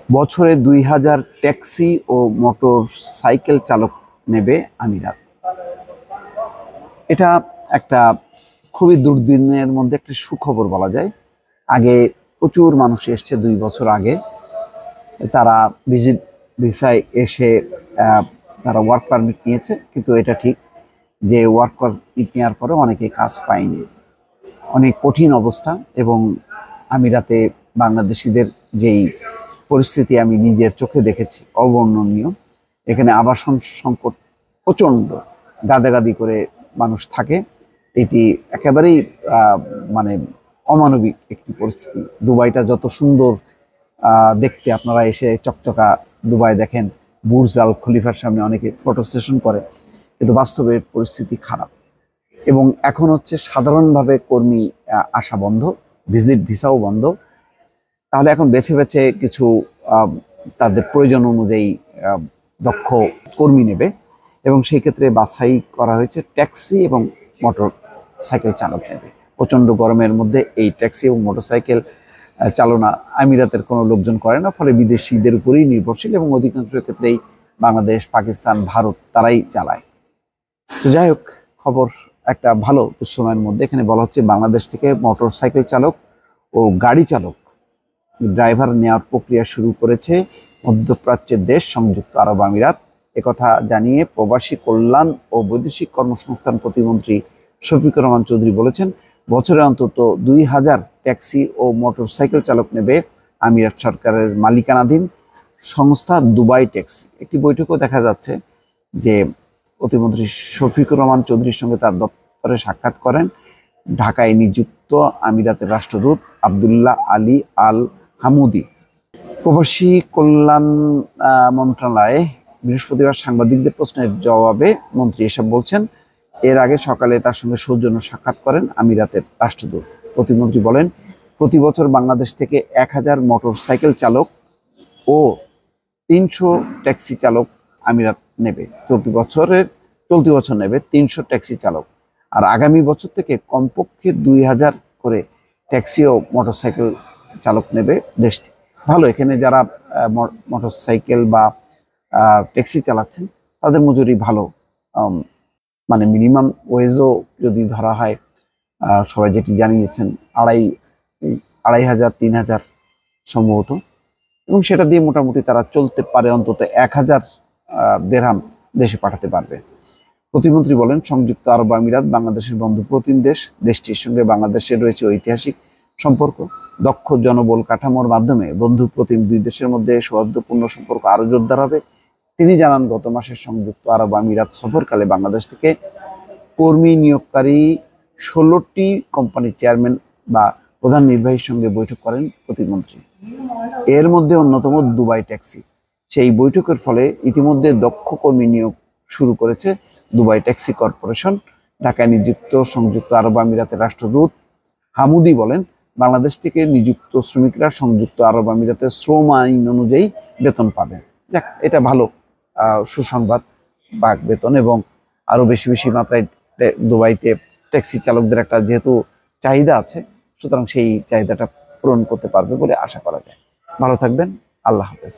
বছরে ২,০০০ ট্যাক্সি ও motor cycle চালক নেবে আমিরাত। এটা একটা খুবই দুর্দিনের মধ্যে একটা সুখবর বলা যায়। আগে প্রচুর মানুষ এসছে ২ বছর আগে। তারা ভিজিট ভিসায় এসে তারা ওয়ার্ক পারমিট নিয়েছে, কিন্তু এটা ঠিক যে ওয়ার্ক পারমিট নেওয়ার পরে অনেকে কাজ পায়নি। অনেক কঠিন অবস্থা এবং আমিরাতে বাংলাদেশিদের যেই পরিস্থিতি আমি নিজের চোখে দেখেছি অবর্ণনীয়। এখানে আবাসন সংকট প্রচণ্ড, গাদাগাদি করে মানুষ থাকে। এটি একেবারেই মানে অমানবিক একটি পরিস্থিতি। দুবাইটা যত সুন্দর দেখতে, আপনারা এসে চকচকা দুবাই দেখেন, বুর্জ আল খলিফার সামনে অনেকে ফটো সেশন করে, কিন্তু বাস্তবে পরিস্থিতি খারাপ। এবং এখন হচ্ছে সাধারণভাবে কর্মী আসা বন্ধ, ভিজিট ভিসাও বন্ধ। তাহলে এখন বেছে বেছে কিছু তাদের প্রয়োজন অনুযায়ী দক্ষ কর্মী নেবে, এবং সেই ক্ষেত্রে বাছাই করা হয়েছে ট্যাক্সি এবং মোটর সাইকেল চালক নেবে। প্রচণ্ড গরমের মধ্যে এই ট্যাক্সি এবং মোটর সাইকেল চালনা আমিরাতের কোনো লোকজন করে না, ফলে বিদেশিদের উপরেই নির্ভরশীল এবং অধিকাংশ ক্ষেত্রেই বাংলাদেশ, পাকিস্তান, ভারত তারাই চালায়। তো যাই হোক, খবর একটা ভালো দুঃসময়ের মধ্যে। এখানে বলা হচ্ছে বাংলাদেশ থেকে মোটর সাইকেল চালক ও গাড়ি চালক ড্রাইভার নেওয়ার প্রক্রিয়া শুরু করেছে মধ্যপ্রাচ্যের দেশ সংযুক্ত আরব আমিরাত। একথা জানিয়ে প্রবাসী কল্যাণ ও বৈদেশিক কর্মসংস্থান প্রতিমন্ত্রী শফিকুর রহমান চৌধুরী বলেছেন, বছরে অন্তত ২,০০০ ট্যাক্সি ও মোটর সাইকেল চালক নেবে আমিরাত সরকারের মালিকানাধীন সংস্থা দুবাই ট্যাক্সি। একটি বৈঠকও দেখা যাচ্ছে যে প্রতিমন্ত্রী শফিকুর রহমান চৌধুরীর সঙ্গে তার দপ্তরে সাক্ষাৎ করেন ঢাকায় নিযুক্ত আমিরাতের রাষ্ট্রদূত আবদুল্লাহ আলী আল হামুদি। প্রবাসী কল্যাণ মন্ত্রণালয়ে বৃহস্পতিবার সাংবাদিকদের প্রশ্নের জবাবে মন্ত্রী এসব বলছেন। এর আগে সকালে তার সঙ্গে সৌজন্য সাক্ষাৎ করেন আমিরাতের রাষ্ট্রদূত। প্রতিমন্ত্রী বলেন, প্রতি বছর বাংলাদেশ থেকে ১,০০০ মোটর সাইকেল চালক ও ৩০০ ট্যাক্সি চালক আমিরাত নেবে। চলতি বছর নেবে ৩০০ ট্যাক্সি চালক, আর আগামী বছর থেকে কমপক্ষে ২,০০০ করে ট্যাক্সি ও মোটরসাইকেল চালক নেবে দেশটি। ভালো, এখানে যারা মোটরসাইকেল বা ট্যাক্সি চালাচ্ছেন তাদের মজুরি ভালো, মানে মিনিমাম ওয়েজও যদি ধরা হয়, সবাই যেটি জানিয়েছেন ২,৫০০ ৩,০০০ সম্ভবত, এবং সেটা দিয়ে মোটামুটি তারা চলতে পারে, অন্তত ১,০০০ দিরহাম দেশে পাঠাতে পারবে। প্রতিমন্ত্রী বলেন, সংযুক্ত আরব আমিরাত বাংলাদেশের বন্ধুপ্রতিম দেশ। দেশটির সঙ্গে বাংলাদেশের রয়েছে ঐতিহাসিক সম্পর্ক। দক্ষ জনবল কাঠামোর মাধ্যমে বন্ধুপ্রতিম দুই দেশের মধ্যে সৌহার্দ্যপূর্ণ সম্পর্ক আরও জোরদার হবে। তিনি জানান, গত মাসে সংযুক্ত আরব আমিরাত সফরকালে বাংলাদেশ থেকে কর্মী নিয়োগকারী ১৬টি কোম্পানির চেয়ারম্যান বা প্রধান নির্বাহীর সঙ্গে বৈঠক করেন প্রতিমন্ত্রী। এর মধ্যে অন্যতম দুবাই ট্যাক্সি। সেই বৈঠকের ফলে ইতিমধ্যে দক্ষ কর্মী নিয়োগ শুরু করেছে দুবাই ট্যাক্সি কর্পোরেশন। ঢাকায় নিযুক্ত সংযুক্ত আরব আমিরাতের রাষ্ট্রদূত হামুদি বলেন, বাংলাদেশ থেকে নিযুক্ত শ্রমিকরা সংযুক্ত আরব আমিরাতের শ্রম আইন অনুযায়ী বেতন পাবেন। যাক, এটা ভালো সুসংবাদ। বাক বেতন এবং আরো বেশি বেশি মাত্রায় দুবাইতে ট্যাক্সি চালকদের একটা যেহেতু চাহিদা আছে, সুতরাং সেই চাহিদাটা পূরণ করতে পারবে বলে আশা করা যায়। ভালো থাকবেন, আল্লাহ হাফেজ।